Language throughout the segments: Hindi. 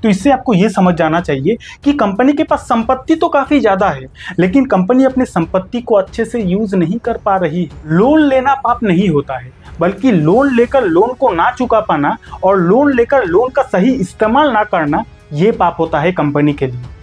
तो इससे आपको ये समझ जाना चाहिए कि कंपनी के पास संपत्ति तो काफ़ी ज़्यादा है, लेकिन कंपनी अपनी संपत्ति को अच्छे से यूज़ नहीं कर पा रही है। लोन लेना पाप नहीं होता है, बल्कि लोन लेकर लोन को ना चुका पाना और लोन लेकर लोन का सही इस्तेमाल ना करना, ये पाप होता है कंपनी के लिए।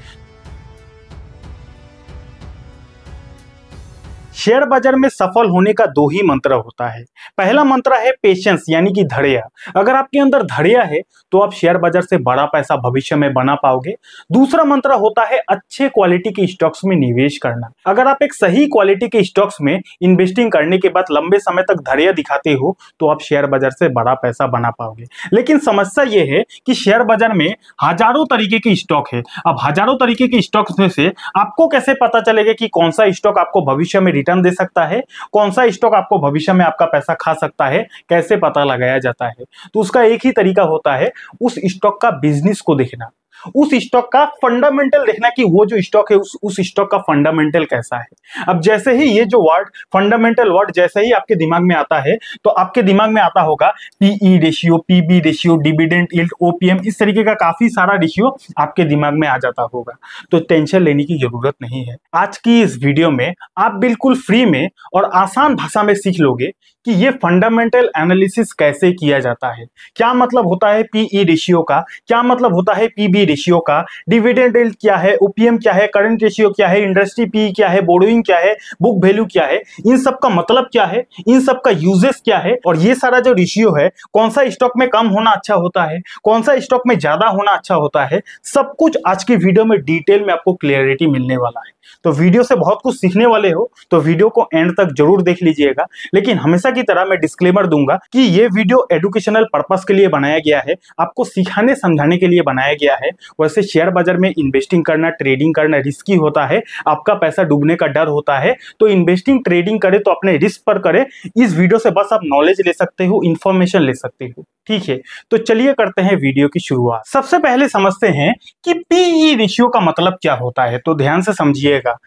शेयर बाजार में सफल होने का दो ही मंत्र होता है। पहला मंत्र है पेशेंस, यानी कि धैर्य। अगर आपके अंदर धैर्य है तो आप शेयर बाजार से बड़ा पैसा भविष्य में बना पाओगे। दूसरा मंत्र होता है अच्छे क्वालिटी के स्टॉक्स में निवेश करना। अगर आप एक सही क्वालिटी के स्टॉक्स में इन्वेस्टिंग करने के बाद लंबे समय तक धैर्य दिखाते हो तो आप शेयर बाजार से बड़ा पैसा बना पाओगे। लेकिन समस्या ये है कि शेयर बाजार में हजारों तरीके के स्टॉक है। अब हजारों तरीके के स्टॉक्स में से आपको कैसे पता चलेगा कि कौन सा स्टॉक आपको भविष्य में रिटर्न दे सकता है, कौन सा स्टॉक आपको भविष्य में आपका पैसा खा सकता है, कैसे पता लगाया जाता है? तो उसका एक ही तरीका होता है, उस स्टॉक का बिजनेस को देखना, उस स्टॉक का फंडामेंटल देखना कि वो जो स्टॉक है उस स्टॉक का फंडामेंटल कैसा है। अब जैसे ही ये जो वर्ड फंडामेंटल वर्ड जैसे ही आपके दिमाग में आता है तो आपके दिमाग में आता होगा PE ratio, PB ratio, dividend yield, OPM, इस तरीके का काफी सारा रेशियो आपके दिमाग में आ जाता होगा। तो टेंशन लेने की जरूरत नहीं है। आज की इस वीडियो में आप बिल्कुल फ्री में और आसान भाषा में सीख लोगे कि ये फंडामेंटल एनालिसिस कैसे किया जाता है, क्या मतलब होता है पीई रेशियो का, क्या मतलब होता है पीबी रेशियो का, डिविडेंड यील्ड क्या है, ओपीएम क्या है, करंट रेशियो क्या है, इंडस्ट्री पी क्या है, बोरोइंग क्या है, बुक वैल्यू क्या है, इन सब का मतलब क्या है, इन सब का यूजेस क्या है, और ये सारा जो रेशियो है कौन सा स्टॉक में कम होना अच्छा होता है, कौन सा स्टॉक में ज्यादा होना अच्छा होता है, सब कुछ आज की वीडियो में डिटेल में आपको क्लियरिटी मिलने वाला है। तो वीडियो से बहुत कुछ सीखने वाले हो तो वीडियो को एंड तक जरूर देख लीजिएगा। लेकिन हमेशा की तरह मैं डिस्क्लेमर दूंगा कि ये वीडियो एजुकेशनल पर्पस के लिए बनाया गया है, आपको सिखाने समझाने के लिए बनाया गया है। वैसे शेयर बाजार में इन्वेस्टिंग करना, ट्रेडिंग करना रिस्की होता है, आपका पैसा डूबने का डर होता है। तो इन्वेस्टिंग ट्रेडिंग करे तो अपने रिस्क पर करे। इस वीडियो से बस आप नॉलेज ले सकते हो, इंफॉर्मेशन ले सकते हो, ठीक है। तो चलिए करते हैं वीडियो की शुरुआत। सबसे पहले समझते हैं कि पीई रेशियो का मतलब क्या होता है। तो ध्यान से समझिएगा,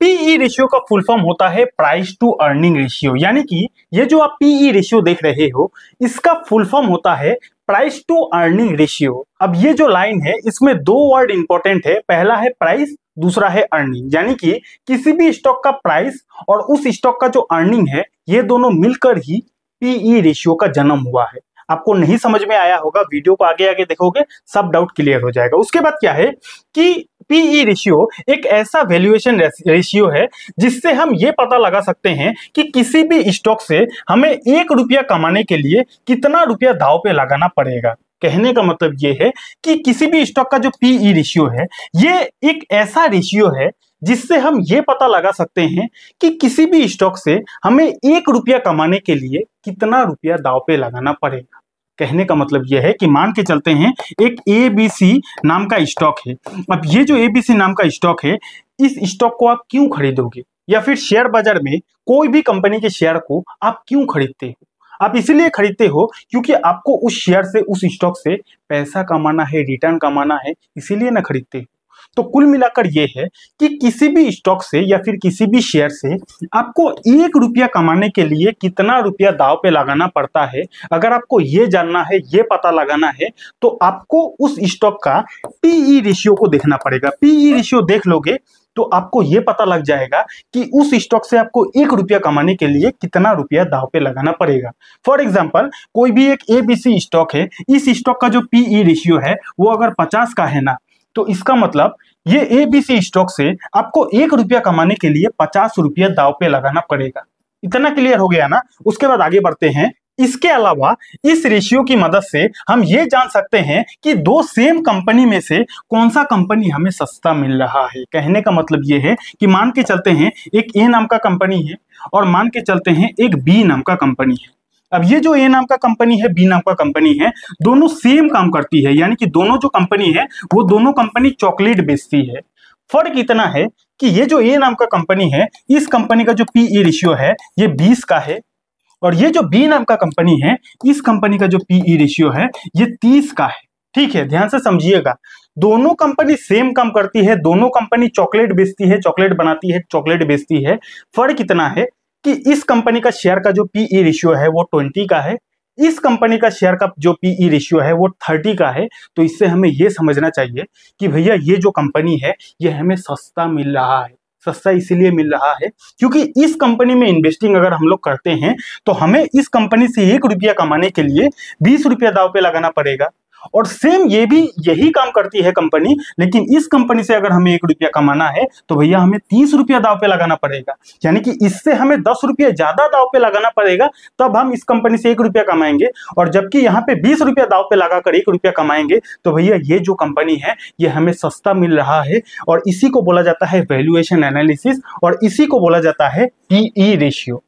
पीई रेशियो का फुल फॉर्म होता है प्राइस टू अर्निंग रेशियो, यानी कि ये जो आप पीई रेशियो देख रहे हो इसका फुल फॉर्म होता है प्राइस टू अर्निंग रेशियो। अब ये जो लाइन है इसमें दो वर्ड इंपॉर्टेंट है, पहला है प्राइस, दूसरा है अर्निंग। यानी कि किसी भी स्टॉक का प्राइस और उस स्टॉक का जो अर्निंग है ये दोनों मिलकर ही पीई रेशियो का जन्म हुआ है। आपको नहीं समझ में आया होगा, वीडियो को आगे आगे देखोगे सब डाउट क्लियर हो जाएगा। उसके बाद क्या है कि पीई रेशियो एक ऐसा वैल्यूएशन रेशियो है जिससे हम ये पता लगा सकते हैं कि किसी भी स्टॉक से हमें 1 रुपया कमाने के लिए कितना रुपया दांव पे लगाना पड़ेगा। कहने का मतलब ये है कि किसी भी स्टॉक का जो पीई रेशियो है ये एक ऐसा रेशियो है जिससे हम ये पता लगा सकते हैं कि किसी भी स्टॉक से हमें 1 रुपया कमाने के लिए कितना रुपया दांव पे लगाना पड़ेगा। कहने का मतलब यह है कि मान के चलते हैं एक एबीसी नाम का स्टॉक है। अब ये जो एबीसी नाम का स्टॉक है, इस स्टॉक को आप क्यों खरीदोगे, या फिर शेयर बाजार में कोई भी कंपनी के शेयर को आप क्यों खरीदते हो? आप इसीलिए खरीदते हो क्योंकि आपको उस शेयर से, उस स्टॉक से पैसा कमाना है, रिटर्न कमाना है, इसीलिए ना खरीदते हो। तो कुल मिलाकर यह है कि किसी भी स्टॉक से या फिर किसी भी शेयर से आपको 1 रुपया कमाने के लिए कितना रुपया दांव पे लगाना पड़ता है, अगर आपको ये जानना है, ये पता लगाना है, तो आपको उस स्टॉक का पीई रेशियो को देखना पड़ेगा। पीई रेशियो देख लोगे तो आपको ये पता लग जाएगा कि उस स्टॉक से आपको 1 रुपया कमाने के लिए कितना रुपया दांव पे लगाना पड़ेगा। फॉर एग्जाम्पल, कोई भी एक एबीसी स्टॉक है, इस स्टॉक का जो पीई रेशियो है वो अगर 50 का है ना, तो इसका मतलब ये एबीसी स्टॉक से आपको 1 रुपया कमाने के लिए 50 रुपया दांव पे लगाना पड़ेगा। इतना क्लियर हो गया ना? उसके बाद आगे बढ़ते हैं। इसके अलावा इस रेशियो की मदद से हम ये जान सकते हैं कि दो सेम कंपनी में से कौन सा कंपनी हमें सस्ता मिल रहा है। कहने का मतलब ये है कि मान के चलते हैं एक ए नाम का कंपनी है और मान के चलते हैं एक बी नाम का कंपनी है। अब ये जो ए नाम का कंपनी है, बी नाम का कंपनी है, दोनों सेम काम करती है, यानी कि दोनों जो कंपनी है वो दोनों कंपनी चॉकलेट बेचती है। फर्क इतना है कि ये जो ए नाम का कंपनी है, इस कंपनी का जो पीई रेशियो है ये 20 का है, और ये जो बी नाम का कंपनी है, इस कंपनी का जो पीई रेशियो है ये 30 का है। ठीक है, ध्यान से समझिएगा, दोनों कंपनी सेम काम करती है, दोनों कंपनी चॉकलेट बेचती है, चॉकलेट बनाती है, चॉकलेट बेचती है। फर्क इतना है कि इस कंपनी का शेयर का जो पीई रेशियो है वो 20 का है, इस कंपनी का शेयर का जो पीई रेशियो है वो 30 का है। तो इससे हमें ये समझना चाहिए कि भैया ये जो कंपनी है ये हमें सस्ता मिल रहा है। सस्ता इसीलिए मिल रहा है क्योंकि इस कंपनी में इन्वेस्टिंग अगर हम लोग करते हैं तो हमें इस कंपनी से 1 रुपया कमाने के लिए 20 रुपया दांव पे लगाना पड़ेगा। और सेम ये भी यही काम करती है कंपनी, लेकिन इस कंपनी से अगर हमें 1 रुपया कमाना है तो भैया हमें 30 रुपया दांव पे लगाना पड़ेगा। यानी कि इससे हमें 10 रुपया ज्यादा दांव पे लगाना पड़ेगा, तब हम इस कंपनी से 1 रुपया कमाएंगे। और जबकि यहाँ पे 20 रुपया दांव पे लगाकर 1 रुपया कमाएंगे तो भैया ये जो कंपनी है ये हमें सस्ता मिल रहा है। और इसी को बोला जाता है वैल्यूएशन एनालिसिस, और इसी को बोला जाता है पीई रेशियो।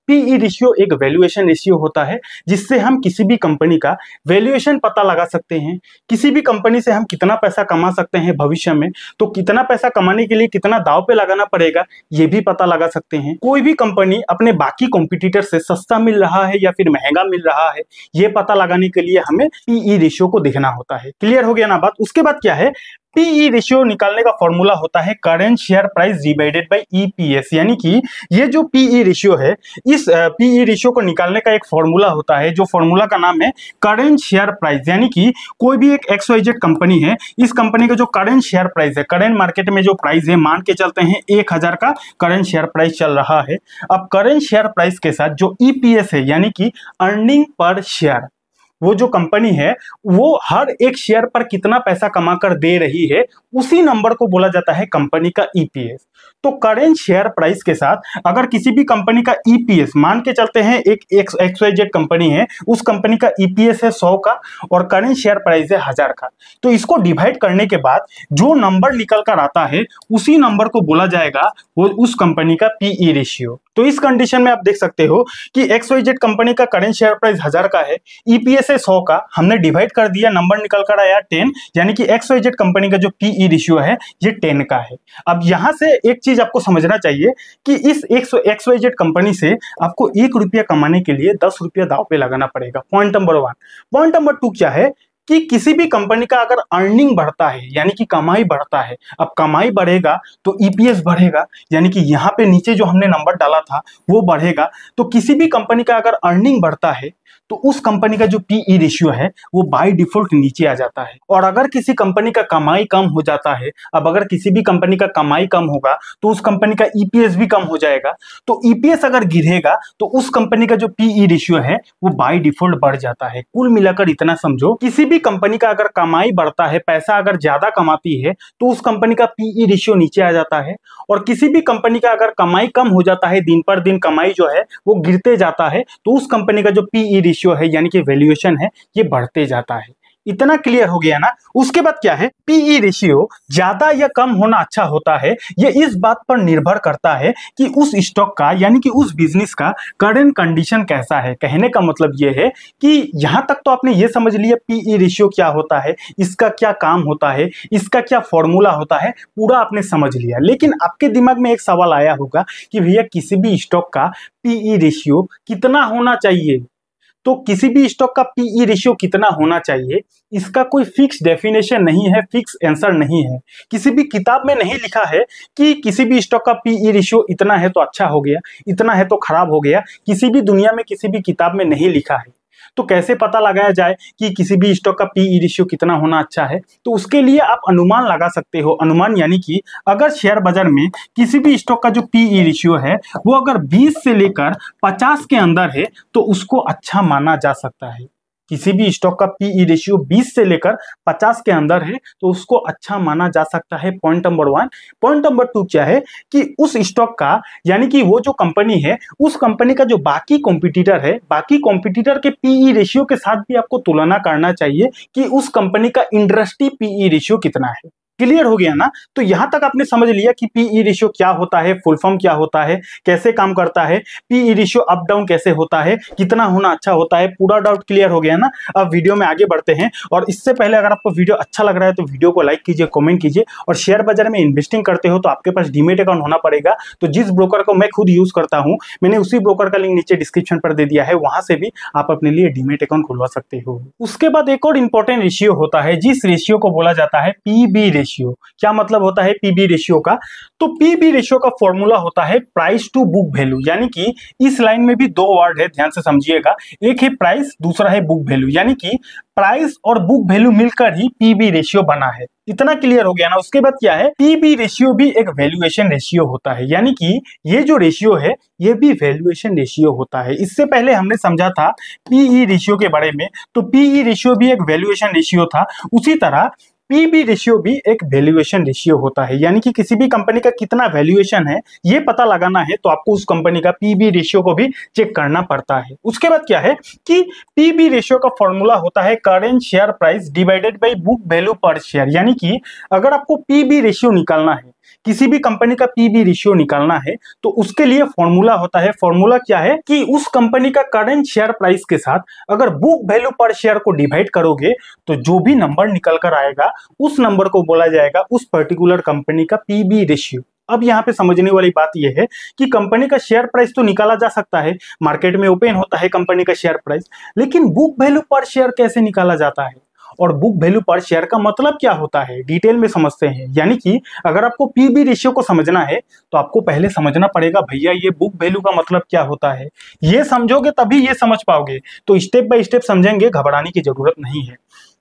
पीई रेशियो एक वैल्यूएशन रेशियो होता है जिससे हम किसी भी कंपनी का वैल्यूएशन पता लगा सकते हैं। किसी भी कंपनी से हम कितना पैसा कमा सकते हैं भविष्य में, तो कितना पैसा कमाने के लिए कितना दांव पे लगाना पड़ेगा ये भी पता लगा सकते हैं। कोई भी कंपनी अपने बाकी कॉम्पिटिटर से सस्ता मिल रहा है या फिर महंगा मिल रहा है ये पता लगाने के लिए हमें पीई रेशियो को देखना होता है। क्लियर हो गया ना बात। उसके बाद क्या है, पीई रेशियो निकालने का फॉर्मूला होता है current share price divided by EPS. यानी कि ये जो पीई रेशियो है, इस पीई रेशियो को निकालने का एक फॉर्मूला होता है जो फॉर्मूला का नाम है करेंट शेयर प्राइस। यानी कि कोई भी एक XYZ कंपनी है, इस कंपनी का जो करेंट शेयर प्राइस है, करेंट मार्केट में जो प्राइस है, मान के चलते हैं 1000 का करेंट शेयर प्राइस चल रहा है। अब करेंट शेयर प्राइस के साथ जो ईपीएस है यानी कि अर्निंग पर शेयर, वो जो कंपनी है वो हर एक शेयर पर कितना पैसा कमा कर दे रही है, उसी नंबर को बोला जाता है कंपनी का ईपीएस। तो करेंट शेयर प्राइस के साथ अगर किसी भी कंपनी का ईपीएस, मान के चलते हैं एक XYZ कंपनी है, उस कंपनी का ईपीएस है 100 का और करेंट शेयर प्राइस है 1000 का, तो इसको डिवाइड करने के बाद जो नंबर निकल कर आता है उसी नंबर को बोला जाएगा वो उस कंपनी का पीई रेशियो। तो इस कंडीशन में आप देख सकते हो कि XYZ कंपनी का करेंट शेयर प्राइस 1000 का है, ईपीएस है 100 का, हमने डिवाइड कर दिया, नंबर निकल कर आया 10, यानी कि XYZ कंपनी का जो पीई रेशियो है ये 10 का है। अब यहां से एक चीज आपको समझना चाहिए कि इस XYZ कंपनी से आपको 1 रुपया कमाने के लिए 10 रुपया दांव पे लगाना पड़ेगा। Point number 1। पॉइंट नंबर 2 क्या है कि किसी भी कंपनी का अगर अर्निंग बढ़ता है यानी कि कमाई बढ़ता है, अब कमाई बढ़ेगा तो ईपीएस बढ़ेगा, यानी कि यहाँ पे नीचे जो हमने नंबर डाला था वो बढ़ेगा। तो किसी भी कंपनी का अगर अर्निंग बढ़ता है तो उस कंपनी का जो पीई रेशियो है वो बाय डिफॉल्ट नीचे आ जाता है। और अगर किसी कंपनी का कमाई कम हो जाता है, अब अगर किसी भी कंपनी का कमाई कम होगा तो उस कंपनी का ईपीएस भी कम हो जाएगा। तो ईपीएस अगर गिरेगा तो उस कंपनी का जो पीई रेशियो है वो बाय डिफॉल्ट बढ़ जाता है। कुल मिलाकर इतना समझो, किसी भी कंपनी का अगर कमाई बढ़ता है, पैसा अगर ज्यादा कमाती है तो उस कंपनी का पीई रेशियो नीचे आ जाता है। और किसी भी कंपनी का अगर कमाई कम हो जाता है, दिन पर दिन कमाई जो है वो गिरते जाता है, तो उस कंपनी का जो पीई रेशियो है यानी कि वैल्यूएशन है ये बढ़ते जाता है। इतना क्लियर हो गया ना। उसके बाद क्या है, पीई रेशियो ज्यादा या कम होना अच्छा होता है, ये इस बात पर निर्भर करता है कि उस स्टॉक का यानी कि उस बिजनेस का करंट कंडीशन कैसा है। कहने का मतलब ये है कि यहां तक तो आपने ये समझ लिया पीई रेशियो क्या होता है, इसका क्या काम होता है, इसका क्या फॉर्मूला होता है, पूरा आपने समझ लिया। लेकिन आपके दिमाग में एक सवाल आया होगा कि भैया किसी भी स्टॉक का पीई रेशियो कितना होना चाहिए। तो किसी भी स्टॉक का पीई रेशियो कितना होना चाहिए, इसका कोई फिक्स डेफिनेशन नहीं है, फिक्स आंसर नहीं है। किसी भी किताब में नहीं लिखा है कि किसी भी स्टॉक का पीई रेशियो इतना है तो अच्छा हो गया, इतना है तो खराब हो गया। किसी भी दुनिया में किसी भी किताब में नहीं लिखा है। तो कैसे पता लगाया जाए कि किसी भी स्टॉक का पीई रेशियो कितना होना अच्छा है? तो उसके लिए आप अनुमान लगा सकते हो। अनुमान यानी कि अगर शेयर बाजार में किसी भी स्टॉक का जो पीई रेशियो है वो अगर 20 से लेकर 50 के अंदर है तो उसको अच्छा माना जा सकता है। किसी भी स्टॉक का पीई रेशियो 20 से लेकर 50 के अंदर है तो उसको अच्छा माना जा सकता है। Point number 1। पॉइंट नंबर 2 क्या है कि उस स्टॉक का यानी कि वो जो कंपनी है, उस कंपनी का जो बाकी कॉम्पिटिटर है, बाकी कॉम्पिटिटर के पीई रेशियो के साथ भी आपको तुलना करना चाहिए कि उस कंपनी का इंडस्ट्री पीई रेशियो कितना है। क्लियर हो गया ना। तो यहां तक आपने समझ लिया कि पीई रेशियो क्या होता है, फुल फॉर्म क्या होता है, कैसे काम करता है, पीई रेशियो अप डाउन कैसे होता है, कितना होना अच्छा होता है। पूरा डाउट क्लियर हो गया ना। अब वीडियो में आगे बढ़ते हैं, और इससे पहले अगर आपको वीडियो अच्छा लग रहा है तो वीडियो को लाइक कीजिए, कमेंट कीजिए। और शेयर बाजार में इन्वेस्टिंग करते हो तो आपके पास डीमेट अकाउंट होना पड़ेगा। तो जिस ब्रोकर को मैं खुद यूज करता हूं, मैंने उसी ब्रोकर का लिंक नीचे डिस्क्रिप्शन पर दे दिया है, वहां से भी आप अपने लिए डीमेट अकाउंट खुलवा सकते हो। उसके बाद एक और इंपॉर्टेंट रेशियो होता है जिस रेशियो को बोला जाता है पीबी रेशियो। रेशियो। क्या मतलब होता है पीबी रेशियो का? तो पीबी रेशियो का फॉर्मूला होता है प्राइस टू बुक वैल्यू, यानी कि इस लाइन में भी दो वर्ड है, ध्यान से समझिएगा। एक है प्राइस, दूसरा है बुक वैल्यू, यानी कि प्राइस और बुक वैल्यू मिलकर ही पीबी रेशियो बना है। इतना क्लियर हो गया ना? उसके बाद क्या है, पीबी रेशियो भी एक वैल्यूएशन रेशियो होता है, यानी कि ये जो रेशियो है ये भी वैल्यूएशन रेशियो होता है। इससे पहले हमने समझा था पीई रेशियो के बारे में, तो पीई रेशियो भी एक वैल्यूएशन रेशियो था। उसी तरह पीबी रेशियो भी एक वैल्यूएशन रेशियो होता है, यानी कि किसी भी कंपनी का कितना वैल्यूएशन है ये पता लगाना है तो आपको उस कंपनी का पीबी रेशियो को भी चेक करना पड़ता है। उसके बाद क्या है कि पीबी रेशियो का फॉर्मूला होता है current share price divided by book value पर शेयर, यानी कि अगर आपको पीबी रेशियो निकालना है, किसी भी कंपनी का पीबी रेशियो निकालना है, तो उसके लिए फॉर्मूला होता है। फॉर्मूला क्या है कि उस कंपनी का करंट शेयर प्राइस के साथ अगर बुक वैल्यू पर शेयर को डिवाइड करोगे तो जो भी नंबर निकल कर आएगा उस नंबर को बोला जाएगा उस पर्टिकुलर कंपनी का पीबी रेशियो। अब यहाँ पे समझने वाली बात यह है कि कंपनी का शेयर प्राइस तो निकाला जा सकता है, मार्केट में ओपन होता है कंपनी का शेयर प्राइस, लेकिन बुक वैल्यू पर शेयर कैसे निकाला जाता है और बुक वैल्यू पर शेयर का मतलब क्या होता है, डिटेल में समझते हैं। यानी कि अगर आपको पीबी रेशियो को समझना है तो आपको पहले समझना पड़ेगा भैया ये बुक वैल्यू का मतलब क्या होता है। ये समझोगे तभी ये समझ पाओगे, तो स्टेप बाय स्टेप समझेंगे, घबराने की जरूरत नहीं है।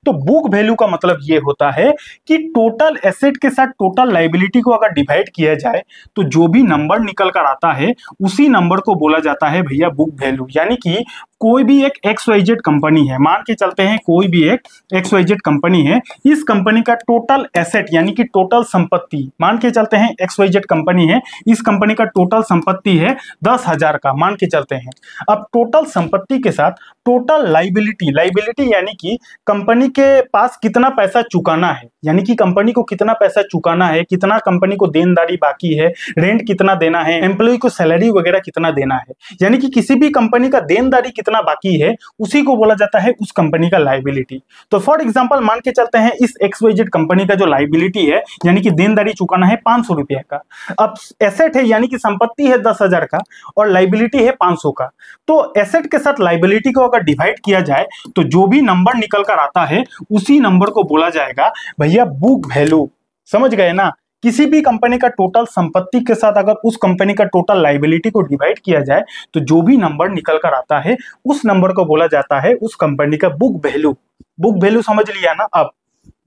तो बुक वैल्यू का मतलब ये होता है कि टोटल एसेट के साथ टोटल लायबिलिटी को अगर डिवाइड किया जाए तो जो भी नंबर निकल कर आता है उसी नंबर को बोला जाता है भैया बुक वैल्यू। यानी कि कोई भी एक XYZ कंपनी है, मान के चलते हैं कोई भी एक XYZ कंपनी है, इस कंपनी का टोटल एसेट यानी कि टोटल संपत्ति, मान के चलते हैं XYZ कंपनी है, इस कंपनी का टोटल संपत्ति है 10,000 का, मान के चलते हैं। अब टोटल संपत्ति के साथ टोटल लायबिलिटी, लायबिलिटी यानी कि कंपनी के पास कितना पैसा चुकाना है, यानी कि कंपनी को कितना पैसा चुकाना है, कितना कंपनी को देनदारी बाकी है, रेंट कितना देना है, एम्प्लॉय को सैलरी वगैरह कितना देना है, यानी कि किसी भी कंपनी का देनदारी कितना बाकी है उसी को बोला जाता है उस कंपनी का लायबिलिटी। तो फॉर एग्जांपल मान के चलते हैं इस XYZ कंपनी का जो लायबिलिटी है यानी कि देनदारी चुकाना है 500 रुपया का। अब एसेट है यानी कि संपत्ति है 10,000 का और लायबिलिटी है 500 का। तो एसेट के साथ लायबिलिटी को अगर डिवाइड किया जाए तो जो भी नंबर निकल कर आता है उसी नंबर को बोला जाएगा भैया बुक वैल्यू। समझ गए ना? किसी भी कंपनी का टोटल संपत्ति के साथ अगर उस कंपनी का टोटल लायबिलिटी को डिवाइड किया जाए तो जो भी नंबर निकल कर आता है उस नंबर को बोला जाता है उस कंपनी का बुक वैल्यू। बुक वैल्यू समझ लिया ना? अब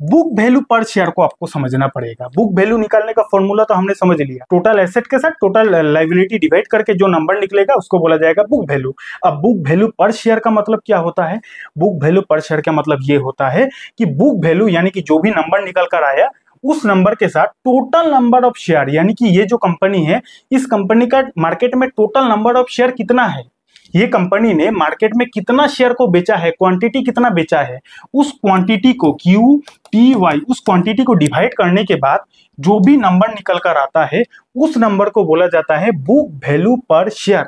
बुक वैल्यू पर शेयर को आपको समझना पड़ेगा। बुक वैल्यू निकालने का फॉर्मूला तो हमने समझ लिया, टोटल एसेट के साथ टोटल लायबिलिटी डिवाइड करके जो नंबर निकलेगा उसको बोला जाएगा बुक वैल्यू। अब बुक वैल्यू पर शेयर का मतलब क्या होता है? बुक वैल्यू पर शेयर का मतलब ये होता है कि बुक वैल्यू यानी कि जो भी नंबर निकल कर आया उस नंबर के साथ टोटल नंबर ऑफ शेयर, यानी कि ये जो कंपनी है इस कंपनी का मार्केट में टोटल नंबर ऑफ शेयर कितना है, ये कंपनी ने मार्केट में कितना शेयर को बेचा है, क्वांटिटी कितना बेचा है, उस क्वांटिटी को QTY उस क्वांटिटी को डिवाइड करने के बाद जो भी नंबर निकल कर आता है उस नंबर को बोला जाता है बुक वैल्यू पर शेयर।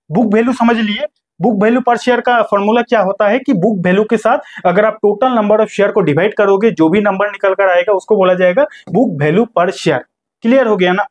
बुक वैल्यू समझ लिए? बुक वैल्यू पर शेयर का फॉर्मूला क्या होता है कि बुक वैल्यू के साथ अगर आप टोटल नंबर ऑफ शेयर को डिवाइड करोगे जो भी नंबर निकल कर आएगा उसको बोला जाएगा बुक वैल्यू पर शेयर। क्लियर हो गया ना?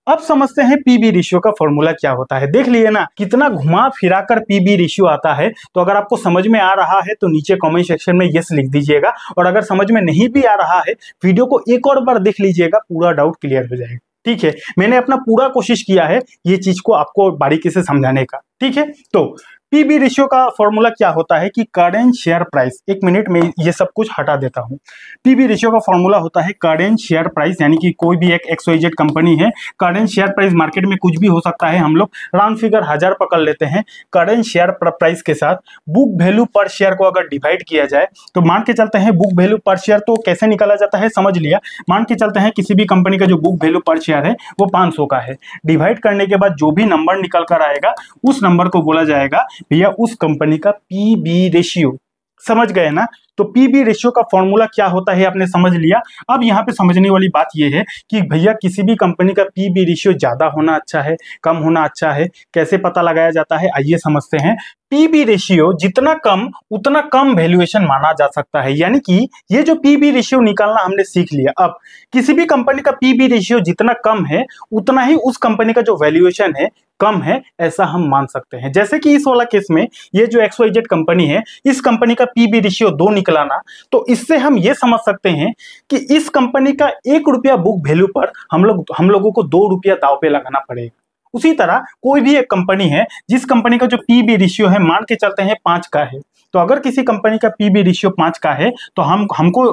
अब समझते हैं पीबी रेशियो का फॉर्मूला क्या होता है। देख लिए ना कितना घुमा फिरा कर पीबी रेशियो आता है। तो अगर आपको समझ में आ रहा है तो नीचे कमेंट सेक्शन में यस लिख दीजिएगा, और अगर समझ में नहीं भी आ रहा है वीडियो को एक और बार देख लीजिएगा, पूरा डाउट क्लियर हो जाएगा। ठीक है, मैंने अपना पूरा कोशिश किया है ये चीज को आपको बारीकी से समझाने का। ठीक है, तो पीबी रेशियो का फॉर्मूला क्या होता है कि करेंट शेयर प्राइस, एक मिनट में ये सब कुछ हटा देता हूं। पीबी रेशियो का फॉर्मूला होता है करेंट शेयर प्राइस, यानी कि कोई भी एक XYZ कंपनी है, करेंट शेयर प्राइस मार्केट में कुछ भी हो सकता है, हम लोग राउंड फिगर 1000 पकड़ लेते हैं। करेंट शेयर प्राइस के साथ बुक वैल्यू पर शेयर को अगर डिवाइड किया जाए तो मान के चलते हैं बुक वैल्यू पर शेयर तो कैसे निकाला जाता है समझ लिया। मान के चलते हैं किसी भी कंपनी का जो बुक वैल्यू पर शेयर है वो 500 का है, डिवाइड करने के बाद जो भी नंबर निकल कर आएगा उस नंबर को बोला जाएगा भैया उस कंपनी का पीबी रेशियो। समझ गए ना? तो पीबी रेशियो का फॉर्मूला क्या होता है आपने समझ लिया। अब यहाँ पे समझने वाली बात यह है कि भैया किसी भी कंपनी का पीबी रेशियो ज्यादा होना अच्छा है, कम होना अच्छा है, कैसे पता लगाया जाता है, आइए समझते हैं। पीबी रेशियो जितना कम उतना कम वैल्यूएशन माना जा सकता है, यानी कि ये जो पीबी रेशियो निकालना हमने सीख लिया। अब किसी भी कंपनी का पीबी रेशियो जितना कम है उतना ही उस कंपनी का जो वैल्यूएशन है कम है, ऐसा हम मान सकते हैं। जैसे कि इस वाला केस में ये जो XYZ कंपनी है, इस कंपनी का पीबी रेशियो 2 निकला ना, तो इससे हम ये समझ सकते हैं कि इस कंपनी का 1 रुपया बुक वैल्यू पर हम लोगों को 2 रुपया दांव पे लगाना पड़ेगा। उसी तरह कोई भी एक कंपनी है जिस कंपनी का जो पीबी रेशियो है मान के चलते हैं 5 का है, तो अगर किसी कंपनी का पीबी रेशियो 5 का है तो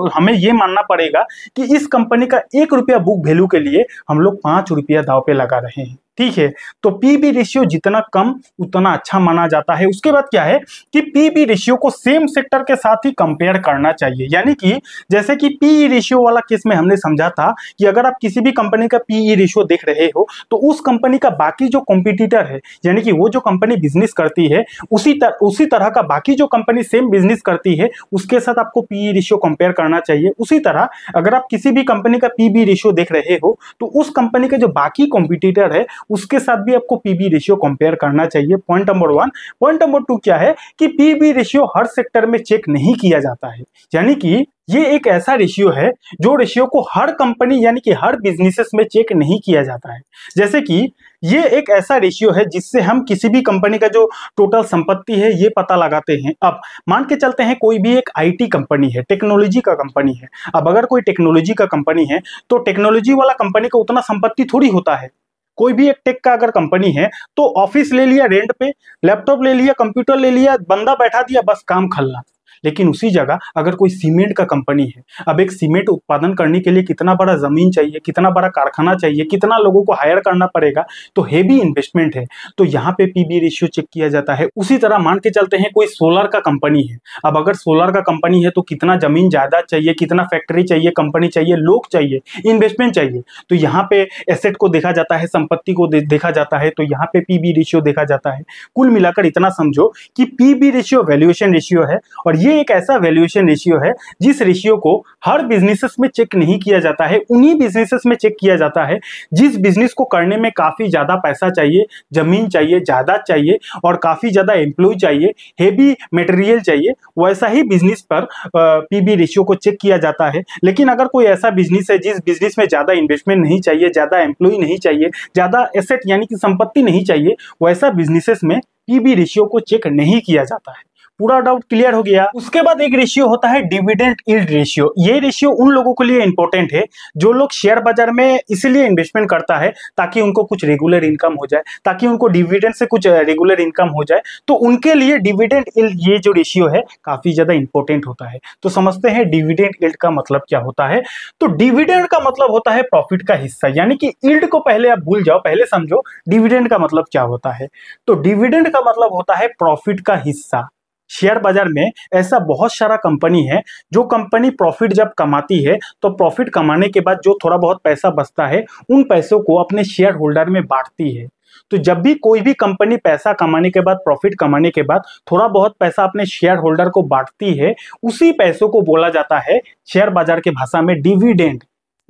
हमें ये मानना पड़ेगा कि इस कंपनी का 1 रुपया बुक वैल्यू के लिए हम लोग 5 रुपया दांव पे लगा रहे हैं। ठीक है, तो पीबी रेशियो जितना कम उतना अच्छा माना जाता है। उसके बाद क्या है कि पीबी रेशियो को सेम सेक्टर के साथ ही कंपेयर करना चाहिए। यानी कि जैसे कि पीई रेशियो वाला केस में हमने समझा था कि अगर आप किसी भी कंपनी का पीई रेशियो देख रहे हो तो उस कंपनी का बाकी जो कॉम्पिटिटर है, यानी कि वो जो कंपनी बिजनेस करती है उसी तरह का बाकी जो कंपनी सेम बिजनेस करती है उसके साथ आपको पीई रेशियो कंपेयर करना चाहिए। उसी तरह अगर आप किसी भी कंपनी का पीबी रेशियो देख रहे हो तो उस कंपनी का जो बाकी कॉम्पिटिटर है उसके साथ भी आपको पीबी रेशियो कंपेयर करना चाहिए। Point number 1। पॉइंट नंबर 2 क्या है कि पीबी रेशियो हर सेक्टर में चेक नहीं किया जाता है। यानी कि ये एक ऐसा रेशियो है जो रेशियो को हर कंपनी यानी कि हर बिजनेसेस में चेक नहीं किया जाता है। जैसे कि ये एक ऐसा रेशियो है जिससे हम किसी भी कंपनी का जो टोटल संपत्ति है ये पता लगाते हैं। अब मान के चलते हैं कोई भी एक आईटी कंपनी है, टेक्नोलॉजी का कंपनी है। अब अगर कोई टेक्नोलॉजी का कंपनी है तो टेक्नोलॉजी वाला कंपनी का उतना संपत्ति थोड़ी होता है। कोई भी एक टेक का अगर कंपनी है तो ऑफिस ले लिया रेंट पे, लैपटॉप ले लिया, कंप्यूटर ले लिया, बंदा बैठा दिया, बस काम खल्ला। लेकिन उसी जगह अगर कोई सीमेंट का कंपनी है, अब एक सीमेंट उत्पादन करने के लिए कितना बड़ा जमीन चाहिए, कितना बड़ा कारखाना चाहिए, कितना लोगों को हायर करना पड़ेगा, तो हेवी इन्वेस्टमेंट है। तो यहाँ पे पीबी रेशियो चेक किया जाता है। उसी तरह मान के चलते हैं कोई सोलर का कंपनी है। अब अगर सोलर का कंपनी है तो कितना जमीन जायदाद चाहिए, कितना फैक्ट्री चाहिए, कंपनी चाहिए, लोग चाहिए, इन्वेस्टमेंट चाहिए। तो यहाँ पे एसेट को देखा जाता है, संपत्ति को देखा जाता है, तो यहाँ पे पीबी रेशियो देखा जाता है। कुल मिलाकर इतना समझो कि पीबी रेशियो वैल्यूएशन रेशियो है और ये एक ऐसा वैल्यूएशन रेशियो है जिस रेशियो को हर बिजनेसेस में चेक नहीं किया जाता है। उन्हीं बिजनेसेस में चेक किया जाता है जिस बिजनेस को करने में काफी ज्यादा पैसा चाहिए, जमीन चाहिए, जायदाद चाहिए और काफी ज्यादा एम्प्लॉय चाहिए, हेवी मटेरियल चाहिए। वैसा ही बिजनेस पर पीबी रेशियो को चेक किया जाता है। लेकिन अगर कोई ऐसा बिजनेस है जिस बिजनेस में ज्यादा इन्वेस्टमेंट नहीं चाहिए, ज्यादा एम्प्लॉय नहीं चाहिए, ज्यादा एसेट यानी कि संपत्ति नहीं चाहिए, वैसा बिजनेसेस में पीबी रेशियो को चेक नहीं किया जाता है। पूरा डाउट क्लियर हो गया। उसके बाद एक रेशियो होता है डिविडेंड यील्ड रेशियो। ये रेशियो उन लोगों के लिए इंपॉर्टेंट है जो लोग शेयर बाजार में इसलिए इन्वेस्टमेंट करता है ताकि उनको कुछ रेगुलर इनकम हो जाए, ताकि उनको डिविडेंड से कुछ रेगुलर इनकम हो जाए। तो उनके लिए डिविडेंड यील्ड ये जो रेशियो है काफी ज्यादा इंपॉर्टेंट होता है। तो समझते हैं डिविडेंड यील्ड का मतलब क्या होता है। तो डिविडेंड का मतलब होता है प्रॉफिट का हिस्सा, यानी कि यील्ड को पहले आप भूल जाओ, पहले समझो डिविडेंड का मतलब क्या होता है। तो डिविडेंड का मतलब होता है प्रॉफिट का हिस्सा। शेयर बाजार में ऐसा बहुत सारा कंपनी है जो कंपनी प्रॉफिट जब कमाती है तो प्रॉफिट कमाने के बाद जो थोड़ा बहुत पैसा बचता है उन पैसों को अपने शेयर होल्डर में बांटती है। तो जब भी कोई भी कंपनी पैसा कमाने के बाद, प्रॉफिट कमाने के बाद थोड़ा बहुत पैसा अपने शेयर होल्डर को बांटती है, उसी पैसों को बोला जाता है शेयर बाजार की भाषा में डिविडेंड।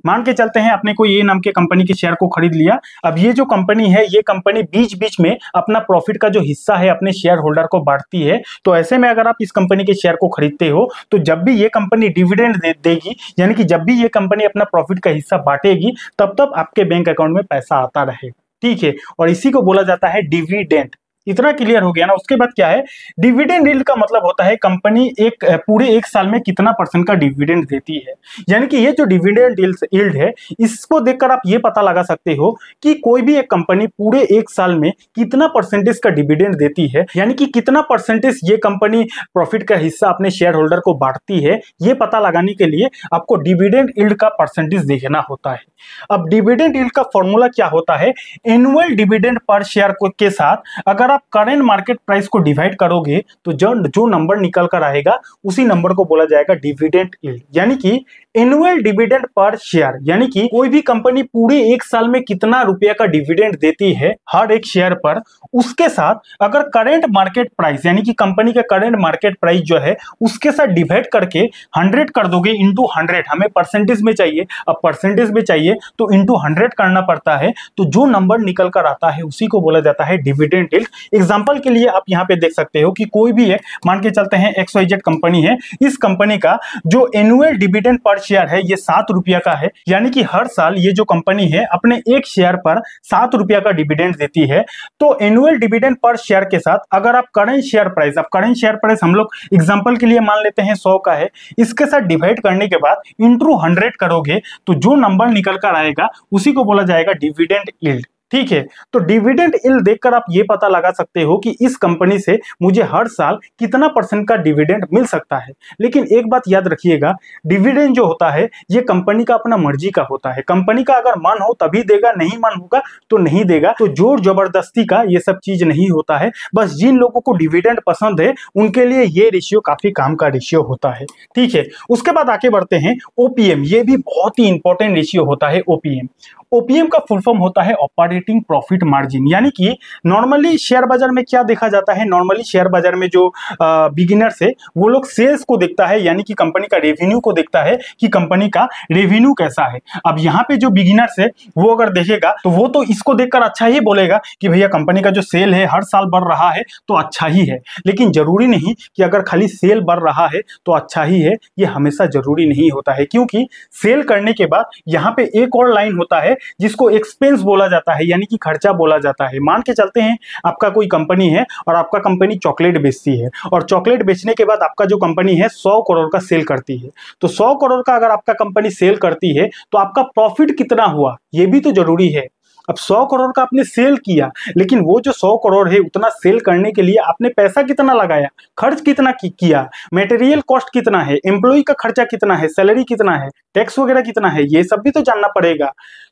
मान के चलते हैं आपने कोई ए नाम के कंपनी के शेयर को खरीद लिया। अब ये जो कंपनी है ये कंपनी बीच बीच में अपना प्रॉफिट का जो हिस्सा है अपने शेयर होल्डर को बांटती है। तो ऐसे में अगर आप इस कंपनी के शेयर को खरीदते हो तो जब भी ये कंपनी डिविडेंड देगी, यानी कि जब भी ये कंपनी अपना प्रॉफिट का हिस्सा बांटेगी, तब तब आपके बैंक अकाउंट में पैसा आता रहेगा। ठीक है, और इसी को बोला जाता है डिविडेंड। इतना क्लियर हो गया ना। उसके बाद क्या है, डिविडेंड यील्ड का मतलब होता है कंपनी पूरे एक साल में कितना % का डिविडेंड देती है। यानी कि ये जो डिविडेंड यील्ड है इसको देखकर आप ये पता लगा सकते हो कि कोई भी एक कंपनी पूरे एक साल में कितना % का डिविडेंड देती है, यानी कि कितना % ये कंपनी प्रॉफिट का हिस्सा अपने शेयर होल्डर को बांटती है। ये पता लगाने के लिए आपको डिविडेंड यील्ड का % देखना होता है। अब डिविडेंड यील्ड का फॉर्मूला क्या होता है, एनुअल डिविडेंड पर शेयर के साथ अगर आप करेंट मार्केट प्राइस को डिवाइड करोगे तो जो नंबर निकल कर आएगा उसी नंबर को बोला जाएगा डिविडेंड यील्ड। यानी कि एनुअल डिविडेंड पर शेयर, यानी कि कोई भी कंपनी पूरे एक साल में कितना रुपया का डिविडेंड देती है हर एक शेयर पर, उसके साथ अगर करेंट मार्केट प्राइस यानी कि कंपनी का करेंट मार्केट प्राइस जो है उसके साथ डिवाइड करके 100 कर दोगे इंटू 100। हमें परसेंटेज में चाहिए, अब परसेंटेज में चाहिए तो इंटू 100 करना पड़ता है। तो जो नंबर निकल कर आता है उसी को बोला जाता है डिविडेंड यील्ड। एग्जाम्पल के लिए आप यहाँ पे देख सकते हो कि कोई भी एक मान के चलते हैं XYZ कंपनी है, इस कंपनी का जो एनुअल डिविडेंड पर शेयर है ये 7 रुपया का है, यानी कि हर साल ये जो कंपनी है अपने एक शेयर पर 7 रुपया का डिविडेंड देती है। तो एनुअल डिविडेंड पर शेयर के साथ अगर आप करंट शेयर प्राइस हम लोग एग्जांपल के लिए मान लेते हैं 100 का है, इसके साथ डिवाइड करने के बाद इंटू 100 करोगे तो जो नंबर निकल कर आएगा उसी को बोला जाएगा डिविडेंड यील्ड। ठीक है, तो डिविडेंड यील्ड देखकर आप ये पता लगा सकते हो कि इस कंपनी से मुझे हर साल कितना % का डिविडेंड मिल सकता है। लेकिन एक बात याद रखिएगा, डिविडेंड जो होता है ये कंपनी का अपना मर्जी का होता है। कंपनी का अगर मन हो तभी देगा, नहीं मन होगा तो नहीं देगा। तो जोर जबरदस्ती का ये सब चीज नहीं होता है। बस जिन लोगों को डिविडेंड पसंद है उनके लिए ये रेशियो काफी काम का रेशियो होता है। ठीक है, उसके बाद आगे बढ़ते हैं ओपीएम। ये भी बहुत ही इंपॉर्टेंट रेशियो होता है ओपीएम। ओपीएम का फुल फॉर्म होता है ऑपरेटिंग प्रॉफिट मार्जिन, यानी कि नॉर्मली शेयर बाजार में क्या देखा जाता है, नॉर्मली शेयर बाजार में जो बिगिनर्स है वो लोग सेल्स को देखता है, यानी कि कंपनी का रेवेन्यू को देखता है कि कंपनी का रेवेन्यू कैसा है। अब यहाँ पे जो बिगिनर्स है वो अगर देखेगा तो वो तो इसको देखकर अच्छा ही बोलेगा कि भैया कंपनी का जो सेल है हर साल बढ़ रहा है तो अच्छा ही है। लेकिन जरूरी नहीं कि अगर खाली सेल बढ़ रहा है तो अच्छा ही है, ये हमेशा जरूरी नहीं होता है। क्योंकि सेल करने के बाद यहाँ पे एक और लाइन होता है जिसको एक्सपेंस बोला जाता है, यानी कि खर्चा बोला जाता है। मान के चलते हैं आपका कोई कंपनी है और आपका कंपनी चॉकलेट बेचती है और चॉकलेट बेचने के बाद आपका जो कंपनी है 100 करोड़ का सेल करती है। तो 100 करोड़ का अगर आपका कंपनी सेल करती है तो आपका प्रॉफिट कितना हुआ ये भी तो जरूरी है। अब 100 करोड़ का आपने सेल किया, लेकिन वो जो 100 करोड़ है उतना सेल करने के लिए आपने पैसा कितना लगाया, खर्च कितना किया, मटेरियल कॉस्ट कितना है, एम्प्लॉय का खर्चा कितना है, सैलरी कितना है, टैक्स वगैरह कितना है, ये सब भी तो जानना पड़ेगा।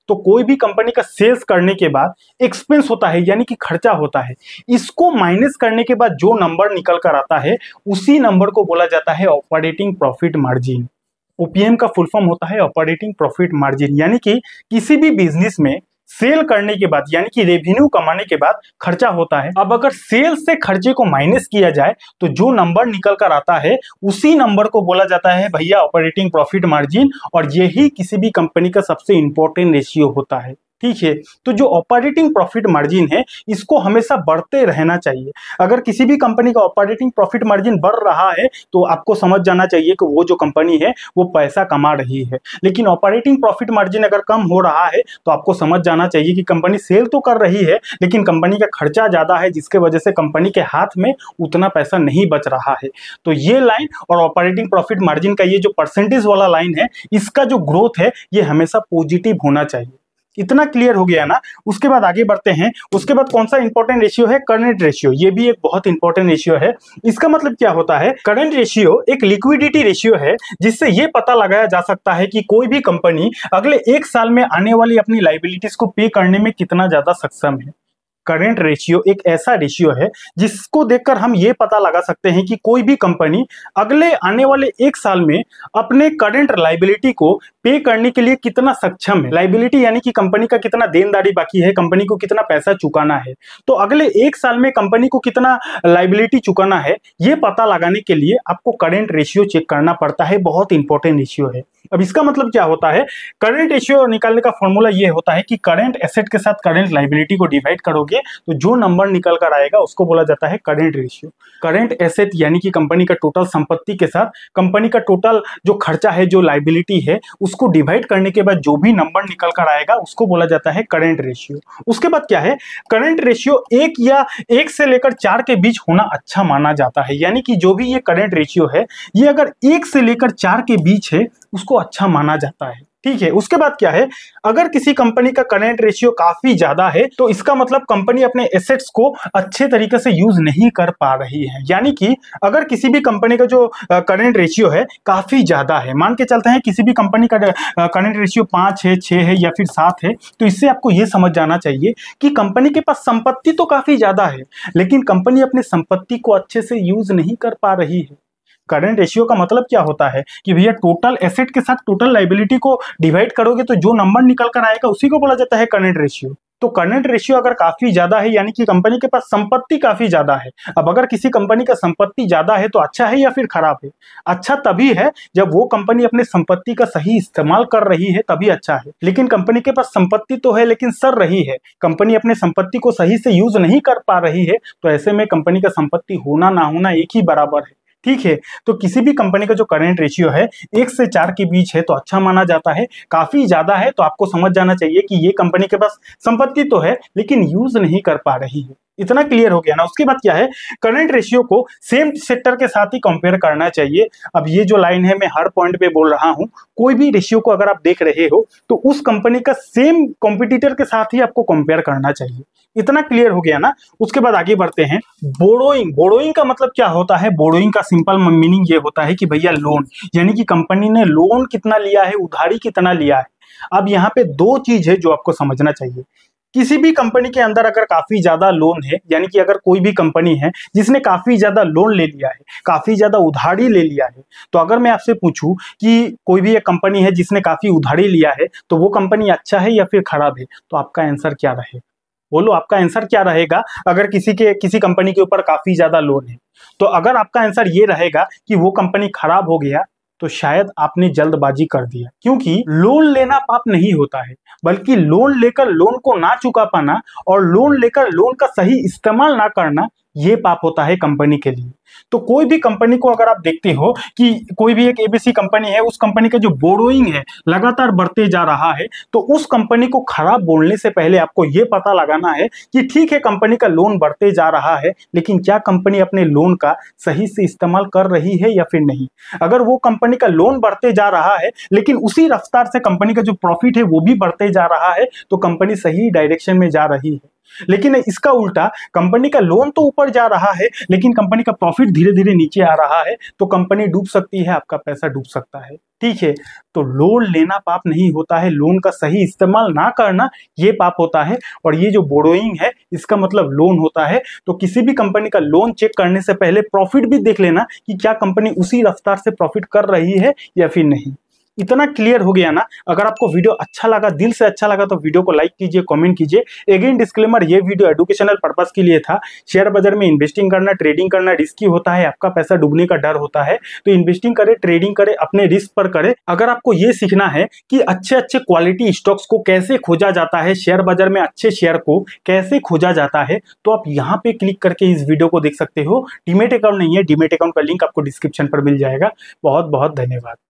तो कोई भी कंपनी का सेल्स करने के बाद एक्सपेंस होता है, यानी कि खर्चा होता है। इसको माइनस करने के बाद जो नंबर निकल कर आता है उसी नंबर को बोला जाता है ऑपरेटिंग प्रॉफिट मार्जिन। ओपीएम का फुल फॉर्म होता है ऑपरेटिंग प्रॉफिट मार्जिन, यानी कि किसी भी बिजनेस में सेल करने के बाद यानी कि रेवेन्यू कमाने के बाद खर्चा होता है। अब अगर सेल से खर्चे को माइनस किया जाए तो जो नंबर निकल कर आता है उसी नंबर को बोला जाता है भैया ऑपरेटिंग प्रॉफिट मार्जिन, और यही किसी भी कंपनी का सबसे इंपॉर्टेंट रेशियो होता है। ठीक है, तो जो ऑपरेटिंग प्रॉफिट मार्जिन है इसको हमेशा बढ़ते रहना चाहिए। अगर किसी भी कंपनी का ऑपरेटिंग प्रॉफिट मार्जिन बढ़ रहा है तो आपको समझ जाना चाहिए कि वो जो कंपनी है वो पैसा कमा रही है। लेकिन ऑपरेटिंग प्रॉफिट मार्जिन अगर कम हो रहा है तो आपको समझ जाना चाहिए कि कंपनी सेल तो कर रही है लेकिन कंपनी का खर्चा ज्यादा है, जिसके वजह से कंपनी के हाथ में उतना पैसा नहीं बच रहा है। तो ये लाइन और ऑपरेटिंग प्रॉफिट मार्जिन का ये जो परसेंटेज वाला लाइन है इसका जो ग्रोथ है ये हमेशा पॉजिटिव होना चाहिए। इतना क्लियर हो गया ना। उसके बाद आगे बढ़ते हैं। उसके बाद कौन सा इंपॉर्टेंट रेशियो है, करंट रेशियो। ये भी एक बहुत इंपॉर्टेंट रेशियो है। इसका मतलब क्या होता है, करंट रेशियो एक लिक्विडिटी रेशियो है जिससे ये पता लगाया जा सकता है कि कोई भी कंपनी अगले 1 साल में आने वाली अपनी लायबिलिटीज को पे करने में कितना ज्यादा सक्षम है। करंट रेशियो एक ऐसा रेशियो है जिसको देखकर हम ये पता लगा सकते हैं कि कोई भी कंपनी अगले आने वाले 1 साल में अपने करंट लायबिलिटी को पे करने के लिए कितना सक्षम है। लायबिलिटी यानी कि कंपनी का कितना देनदारी बाकी है, कंपनी को कितना पैसा चुकाना है। तो अगले 1 साल में कंपनी को कितना लायबिलिटी चुकाना है ये पता लगाने के लिए आपको करंट रेशियो चेक करना पड़ता है। बहुत इंपॉर्टेंट रेशियो है। अब इसका मतलब क्या होता है, करंट रेशियो निकालने का फॉर्मूला ये होता है कि करंट एसेट के साथ करंट लायबिलिटी को डिवाइड करोगे तो जो नंबर निकल कर आएगा उसको बोला जाता है करंट रेशियो। करंट एसेट यानी कि कंपनी का टोटल संपत्ति के साथ कंपनी का टोटल जो खर्चा है, जो लायबिलिटी है, उसको डिवाइड करने के बाद जो भी नंबर निकल कर आएगा उसको बोला जाता है करंट रेशियो। उसके बाद क्या है, करंट रेशियो 1 या 1 से लेकर 4 के बीच होना अच्छा माना जाता है। यानी कि जो भी ये करंट रेशियो है ये अगर 1 से लेकर 4 के बीच है उसको अच्छा माना जाता है। ठीक है, उसके बाद क्या है, अगर किसी कंपनी का करंट रेशियो काफी ज्यादा है तो इसका मतलब कंपनी अपने एसेट्स को अच्छे तरीके से यूज नहीं कर पा रही है। यानी कि अगर किसी भी कंपनी का जो करंट रेशियो है काफी ज्यादा है, मान के चलते हैं किसी भी कंपनी का करंट रेशियो 5 है, 6 है या फिर 7 है, तो इससे आपको यह समझ जाना चाहिए कि कंपनी के पास संपत्ति तो काफी ज्यादा है लेकिन कंपनी अपने संपत्ति को अच्छे से यूज नहीं कर पा रही है। करंट रेशियो का मतलब क्या होता है कि भैया टोटल एसेट के साथ टोटल लायबिलिटी को डिवाइड करोगे तो जो नंबर निकल कर आएगा उसी को बोला जाता है करंट रेशियो। तो करंट रेशियो अगर काफी ज्यादा है यानी कि कंपनी के पास संपत्ति काफी ज्यादा है। अब अगर किसी कंपनी का संपत्ति ज्यादा है तो अच्छा है या फिर खराब है? अच्छा तभी है जब वो कंपनी अपने संपत्ति का सही इस्तेमाल कर रही है, तभी अच्छा है। लेकिन कंपनी के पास संपत्ति तो है लेकिन सड़ रही है, कंपनी अपने संपत्ति को सही से यूज नहीं कर पा रही है, तो ऐसे में कंपनी का संपत्ति होना ना होना एक ही बराबर है। ठीक है, तो किसी भी कंपनी का जो करंट रेशियो है 1 से 4 के बीच है तो अच्छा माना जाता है। काफी ज्यादा है तो आपको समझ जाना चाहिए कि ये कंपनी के पास संपत्ति तो है लेकिन यूज नहीं कर पा रही है। इतना क्लियर हो गया ना। उसके बाद क्या है, करंट रेशियो को सेम सेक्टर के साथ ही कंपेयर करना चाहिए। अब ये जो लाइन है मैं हर पॉइंट पे बोल रहा हूं, कोई भी रेशियो को अगर आप देख रहे हो तो उस कंपनी का सेम कॉम्पिटिटर के साथ ही आपको कंपेयर करना चाहिए। इतना क्लियर हो गया ना। उसके बाद आगे बढ़ते हैं। बोरोइंग, बोरोइंग का मतलब क्या होता है? बोरोइंग का सिंपल मीनिंग ये होता है कि भैया लोन, यानी कि कंपनी ने लोन कितना लिया है, उधारी कितना लिया है। अब यहाँ पे दो चीज है जो आपको समझना चाहिए। किसी भी कंपनी के अंदर अगर काफी ज्यादा लोन है, यानी कि अगर कोई भी कंपनी है जिसने काफी ज्यादा लोन ले लिया है, काफी ज्यादा उधारी ले लिया है, तो अगर मैं आपसे पूछूं कि कोई भी एक कंपनी है जिसने काफी उधारी लिया है, तो वो कंपनी अच्छा है या फिर खराब है, तो आपका आंसर क्या रहेगा? बोलो, आपका आंसर क्या रहेगा? अगर किसी कंपनी के ऊपर काफी ज्यादा लोन है, तो अगर आपका आंसर ये रहेगा कि वो कंपनी खराब हो गया, तो शायद आपने जल्दबाजी कर दिया। क्योंकि लोन लेना पाप नहीं होता है, बल्कि लोन लेकर लोन को ना चुका पाना और लोन लेकर लोन का सही इस्तेमाल ना करना, ये पाप होता है कंपनी के लिए। तो कोई भी कंपनी को अगर आप देखते हो कि कोई भी एक एबीसी कंपनी है, उस कंपनी का जो बोरोइंग है लगातार बढ़ते जा रहा है, तो उस कंपनी को खराब बोलने से पहले आपको ये पता लगाना है कि ठीक है कंपनी का लोन बढ़ते जा रहा है, लेकिन क्या कंपनी अपने लोन का सही से इस्तेमाल कर रही है या फिर नहीं। अगर वो कंपनी का लोन बढ़ते जा रहा है लेकिन उसी रफ्तार से कंपनी का जो प्रॉफिट है वो भी बढ़ते जा रहा है, तो कंपनी सही डायरेक्शन में जा रही है। लेकिन इसका उल्टा, कंपनी का लोन तो ऊपर जा रहा है लेकिन कंपनी का प्रॉफिट धीरे धीरे नीचे आ रहा है, तो कंपनी डूब सकती है, आपका पैसा डूब सकता है। ठीक है, तो लोन लेना पाप नहीं होता है, लोन का सही इस्तेमाल ना करना ये पाप होता है। और ये जो बोरोइंग है इसका मतलब लोन होता है। तो किसी भी कंपनी का लोन चेक करने से पहले प्रॉफिट भी देख लेना कि क्या कंपनी उसी रफ्तार से प्रॉफिट कर रही है या फिर नहीं। इतना क्लियर हो गया ना। अगर आपको वीडियो अच्छा लगा, दिल से अच्छा लगा, तो वीडियो को लाइक कीजिए, कमेंट कीजिए। अगेन डिस्क्लेमर, ये वीडियो एजुकेशनल पर्पस के लिए था। शेयर बाजार में इन्वेस्टिंग करना, ट्रेडिंग करना रिस्की होता है, आपका पैसा डूबने का डर होता है। तो इन्वेस्टिंग करे, ट्रेडिंग करे, अपने रिस्क पर करे। अगर आपको ये सीखना है कि अच्छे अच्छे क्वालिटी स्टॉक्स को कैसे खोजा जाता है, शेयर बाजार में अच्छे शेयर को कैसे खोजा जाता है, तो आप यहाँ पे क्लिक करके इस वीडियो को देख सकते हो। डीमैट अकाउंट नहीं है, डीमैट अकाउंट का लिंक आपको डिस्क्रिप्शन पर मिल जाएगा। बहुत बहुत धन्यवाद।